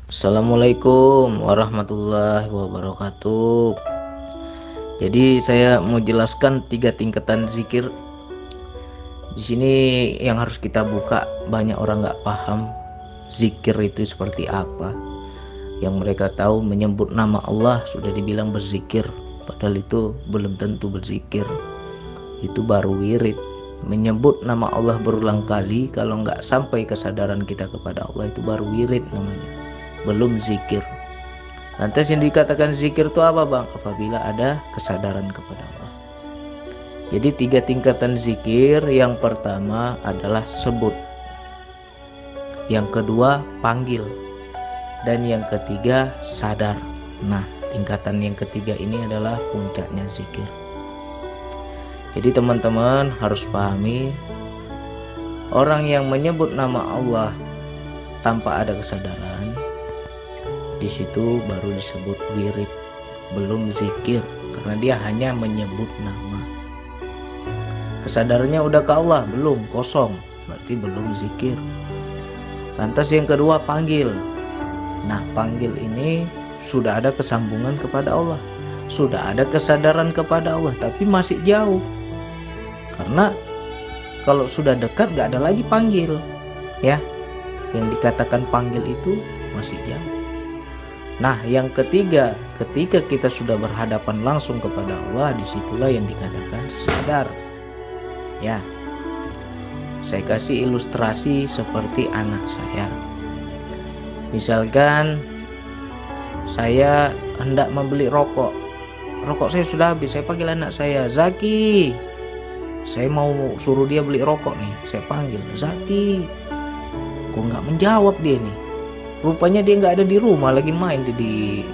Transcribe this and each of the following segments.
Assalamualaikum warahmatullahi wabarakatuh. Jadi saya mau jelaskan 3 tingkatan zikir. Di sini yang harus kita buka, banyak orang nggak paham zikir itu seperti apa. Yang mereka tahu menyebut nama Allah sudah dibilang berzikir, padahal itu belum tentu berzikir. Itu baru wirid. Menyebut nama Allah berulang kali, kalau nggak sampai kesadaran kita kepada Allah, itu baru wirid namanya, belum zikir. Lantas yang dikatakan zikir itu apa, Bang? Apabila ada kesadaran kepada Allah. Jadi 3 tingkatan zikir. Yang pertama adalah sebut, yang kedua panggil, dan yang ketiga sadar. Nah, tingkatan yang ketiga ini adalah puncaknya zikir. Jadi teman-teman harus pahami, orang yang menyebut nama Allah tanpa ada kesadaran, di situ baru disebut wirid, belum zikir, karena dia hanya menyebut nama. Kesadarannya udah ke Allah, belum, kosong, berarti belum zikir. Lantas yang kedua panggil. Nah, panggil ini sudah ada kesambungan kepada Allah, sudah ada kesadaran kepada Allah, tapi masih jauh. Karena kalau sudah dekat gak ada lagi panggil, ya. Yang dikatakan panggil itu masih jauh. Nah, yang ketiga, ketika kita sudah berhadapan langsung kepada Allah, disitulah yang dikatakan sadar. Ya, saya kasih ilustrasi seperti anak saya. Misalkan saya hendak membeli rokok, rokok saya sudah habis. Saya panggil anak saya, Zaki, saya mau suruh dia beli rokok nih. Saya panggil, Zaki. Kok nggak menjawab dia nih? Rupanya dia nggak ada di rumah, lagi main di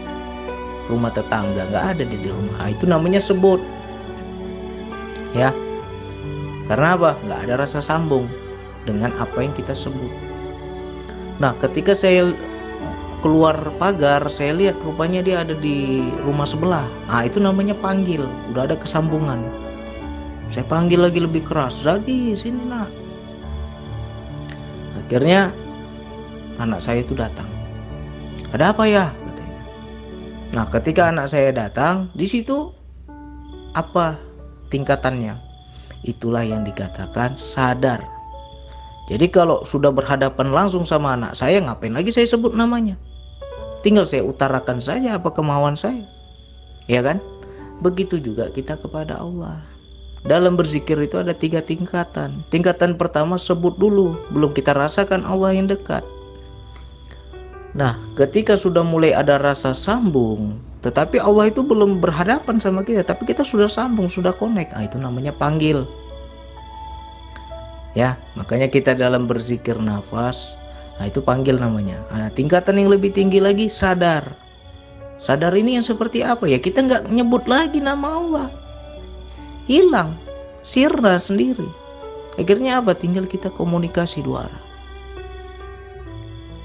rumah tetangga, nggak ada di rumah. Itu namanya sebut, ya. Karena apa? Nggak ada rasa sambung dengan apa yang kita sebut. Nah, ketika saya keluar pagar, saya lihat rupanya dia ada di rumah sebelah. Nah, itu namanya panggil, udah ada kesambungan. Saya panggil lagi lebih keras, Zaki, sini nak. Akhirnya anak saya itu datang. Ada apa ya? Katanya. Nah, ketika anak saya datang, di situ apa tingkatannya? Itulah yang dikatakan sadar. Jadi kalau sudah berhadapan langsung sama anak saya, ngapain lagi saya sebut namanya? Tinggal saya utarakan saja apa kemauan saya, ya kan? Begitu juga kita kepada Allah. Dalam berzikir itu ada 3 tingkatan. Tingkatan pertama sebut dulu, belum kita rasakan Allah yang dekat. Nah, ketika sudah mulai ada rasa sambung, tetapi Allah itu belum berhadapan sama kita, tapi kita sudah sambung, sudah connect. Nah, itu namanya panggil. Ya, makanya kita dalam berzikir nafas, nah itu panggil namanya. Nah, tingkatan yang lebih tinggi lagi sadar. Sadar ini yang seperti apa ya? Kita nggak nyebut lagi nama Allah. Hilang, sirna sendiri. Akhirnya apa? Tinggal kita komunikasi 2 arah.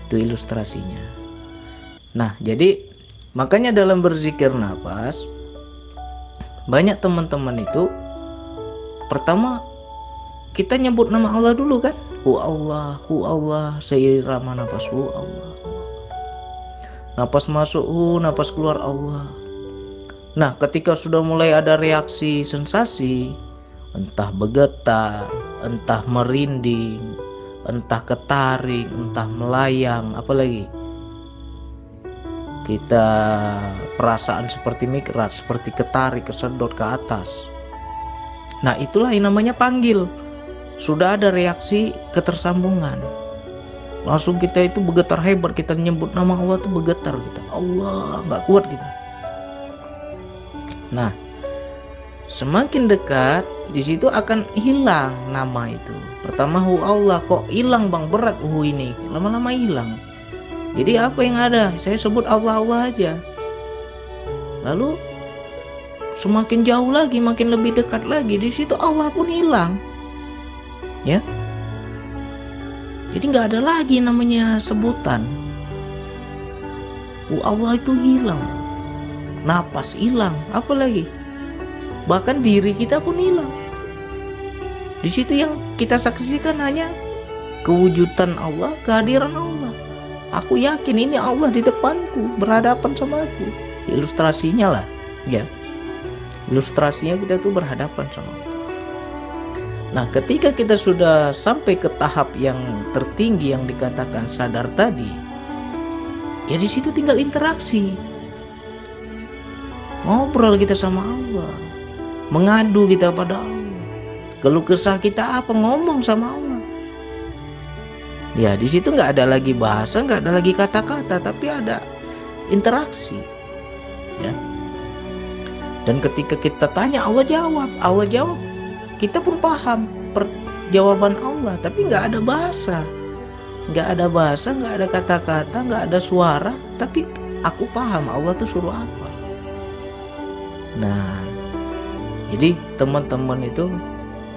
Itu ilustrasinya. Nah, jadi makanya dalam berzikir nafas, banyak teman-teman itu pertama kita nyebut nama Allah dulu kan. Hu Allah, seirama nafas, hu Allah. Nafas masuk hu, nafas keluar Allah. Nah, ketika sudah mulai ada reaksi sensasi, entah bergetar, entah merinding, entah ketaring, entah melayang, apalagi kita perasaan seperti mikrat, seperti ketarik, kesedot ke atas. Nah, itulah yang namanya panggil. Sudah ada reaksi ketersambungan. Langsung kita itu bergetar hebat, kita nyebut nama Allah itu bergetar kita. Allah, nggak kuat kita. Nah, semakin dekat, di situ akan hilang nama itu. Pertama hu Allah, kok hilang bang, berat hu ini, lama-lama hilang. Jadi apa yang ada? Saya sebut Allah aja. Lalu semakin jauh lagi, makin lebih dekat lagi, di situ Allah pun hilang. Ya. Jadi nggak ada lagi namanya sebutan. Hu Allah itu hilang. Napas hilang, apa lagi? Bahkan diri kita pun hilang. Di situ yang kita saksikan hanya kewujudan Allah, kehadiran Allah. Aku yakin ini Allah di depanku, berhadapan sama aku. Ilustrasinya lah, ya. Ilustrasinya kita tuh berhadapan sama Allah. Nah, ketika kita sudah sampai ke tahap yang tertinggi yang dikatakan sadar tadi, ya di situ tinggal interaksi. Ngobrol kita sama Allah, mengadu kita pada Allah. Keluh kesah kita apa, ngomong sama Allah. Ya di situ nggak ada lagi bahasa, nggak ada lagi kata-kata, tapi ada interaksi, ya. Dan ketika kita tanya, Allah jawab, kita pun paham jawaban Allah, tapi nggak ada bahasa, nggak ada kata-kata, nggak ada suara, tapi aku paham Allah tuh suruh apa. Nah, jadi teman-teman itu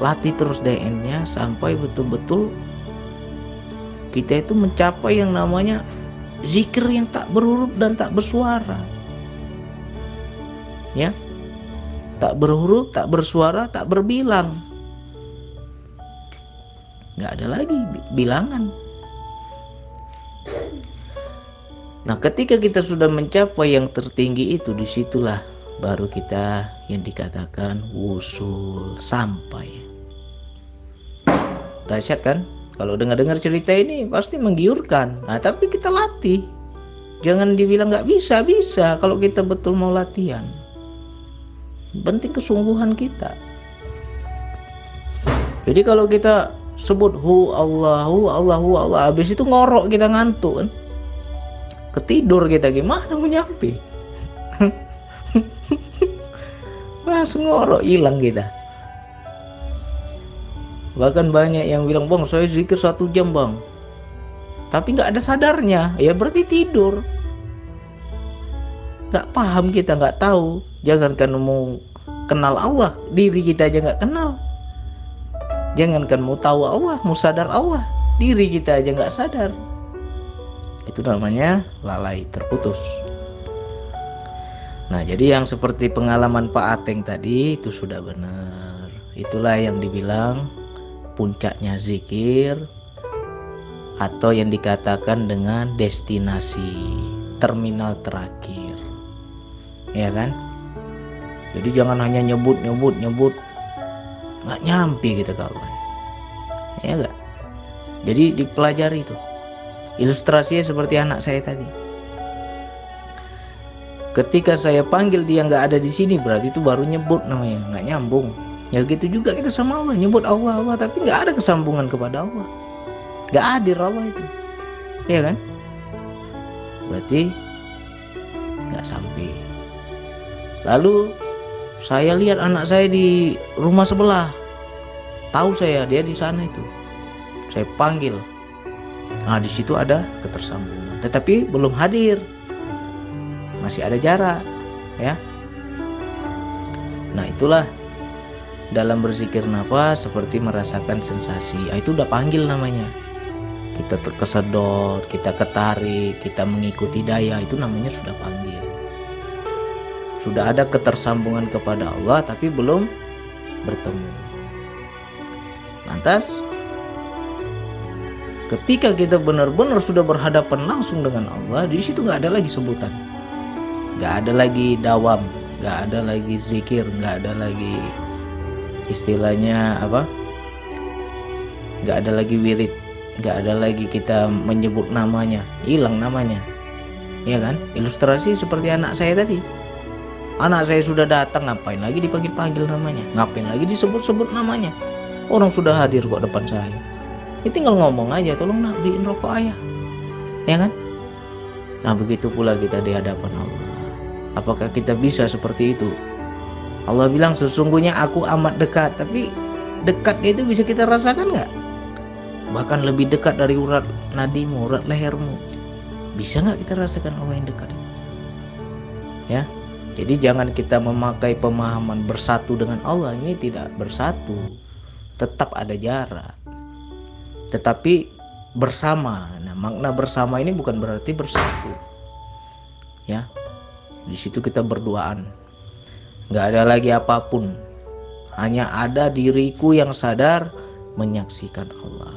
latih terus DN-nya sampai betul-betul kita itu mencapai yang namanya zikir yang tak berhuruf dan tak bersuara, ya, tak berhuruf, tak bersuara, tak berbilang, nggak ada lagi bilangan. Nah, ketika kita sudah mencapai yang tertinggi itu, disitulah baru kita yang dikatakan wusul, sampai. Dahsyat kan? Kalau dengar-dengar cerita ini pasti menggiurkan. Nah, tapi kita latih. Jangan dibilang nggak bisa, bisa kalau kita betul mau latihan. Penting kesungguhan kita. Jadi kalau kita sebut Allah, habis itu ngorok kita, ngantuk kan? Ketidur kita, gimana mau nyampe? Langsung ngorok, hilang kita. Bahkan banyak yang bilang, bang saya zikir 1 jam bang, tapi nggak ada sadarnya, ya berarti tidur. Nggak paham kita, nggak tahu. Jangankan mau kenal Allah, diri kita aja nggak kenal. Jangankan mau tahu Allah, mau sadar Allah, diri kita aja nggak sadar. Itu namanya lalai, terputus. Nah, jadi yang seperti pengalaman Pak Ateng tadi itu sudah benar. Itulah yang dibilang puncaknya zikir, atau yang dikatakan dengan destinasi, terminal terakhir, ya kan? Jadi jangan hanya nyebut, nggak nyampe kita kawan, ya enggak? Jadi dipelajari itu. Ilustrasinya seperti anak saya tadi. Ketika saya panggil dia nggak ada di sini, berarti itu baru nyebut namanya, nggak nyambung. Ya gitu juga kita sama Allah, nyebut Allah, tapi nggak ada kesambungan kepada Allah, nggak hadir Allah itu, ya kan? Berarti nggak sampai. Lalu saya lihat anak saya di rumah sebelah, tahu saya dia di sana itu, saya panggil. Nah di situ ada ketersambungan, tetapi belum hadir, masih ada jarak, ya. Nah itulah dalam berzikir nafas seperti merasakan sensasi. Itu udah panggil namanya. Kita terkesedot, kita ketarik, kita mengikuti daya, itu namanya sudah panggil. Sudah ada ketersambungan kepada Allah tapi belum bertemu. Lantas ketika kita benar-benar sudah berhadapan langsung dengan Allah, di situ nggak ada lagi sebutan, nggak ada lagi dawam, nggak ada lagi zikir, nggak ada lagi istilahnya apa, nggak ada lagi wirid, nggak ada lagi kita menyebut namanya, hilang namanya, ya kan? Ilustrasi seperti anak saya tadi. Anak saya sudah datang, ngapain lagi dipanggil-panggil namanya, ngapain lagi disebut-sebut namanya? Orang sudah hadir kok depan saya, ya tinggal ngomong aja, tolong nak beliin rokok ayah, ya kan? Nah begitu pula kita di hadapan Allah. Apakah kita bisa seperti itu? Allah bilang sesungguhnya aku amat dekat, tapi dekatnya itu bisa kita rasakan nggak? Bahkan lebih dekat dari urat nadimu, urat lehermu. Bisa nggak kita rasakan Allah yang dekat? Ya, jadi jangan kita memakai pemahaman bersatu dengan Allah, ini tidak bersatu, tetap ada jarak, tetapi bersama. Nah, makna bersama ini bukan berarti bersatu, ya. Di situ kita berduaan. Nggak ada lagi apapun, hanya ada diriku yang sadar menyaksikan Allah.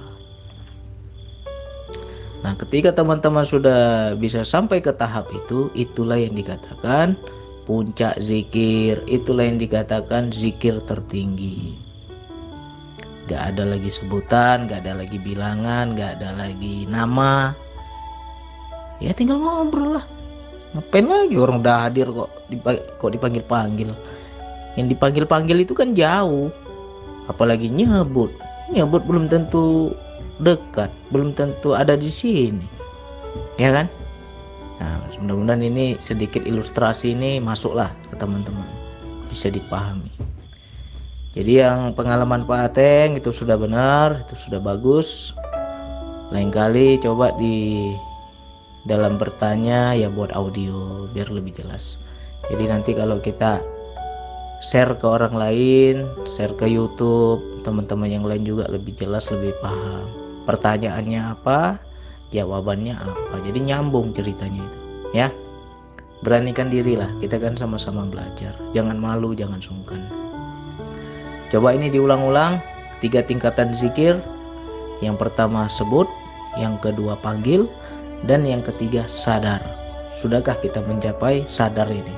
Nah, ketika teman-teman sudah bisa sampai ke tahap itu, itulah yang dikatakan puncak zikir, itulah yang dikatakan zikir tertinggi. Gak ada lagi sebutan, gak ada lagi bilangan, gak ada lagi nama. Ya tinggal ngobrol lah. Ngapain lagi, orang udah hadir kok dipanggil-panggil. Yang dipanggil-panggil itu kan jauh. Apalagi nyebut belum tentu dekat, belum tentu ada di sini. Ya kan? Nah, mudah-mudahan ini sedikit ilustrasi ini masuklah ke teman-teman, bisa dipahami. Jadi yang pengalaman Pak Ateng itu sudah benar, itu sudah bagus. Lain kali coba di dalam bertanya ya buat audio biar lebih jelas. Jadi nanti kalau kita share ke orang lain, share ke YouTube, teman-teman yang lain juga lebih jelas, lebih paham. Pertanyaannya apa, jawabannya apa. Jadi nyambung ceritanya itu, ya. Beranikan dirilah, kita kan sama-sama belajar. Jangan malu, jangan sungkan. Coba ini diulang-ulang, 3 tingkatan zikir. Yang pertama sebut, yang kedua panggil, dan yang ketiga sadar. Sudahkah kita mencapai sadar ini?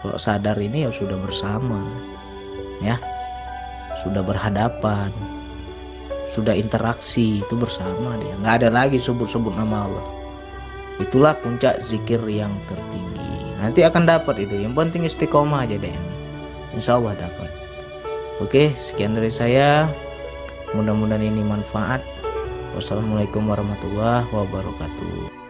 Kalau sadar ini ya sudah bersama, ya, sudah berhadapan, sudah interaksi, itu bersama dia. Nggak ada lagi sebut-sebut nama Allah. Itulah puncak zikir yang tertinggi. Nanti akan dapat itu. Yang penting istiqomah aja deh. Insya Allah dapat. Oke, sekian dari saya. Mudah-mudahan ini manfaat. Wassalamualaikum warahmatullahi wabarakatuh.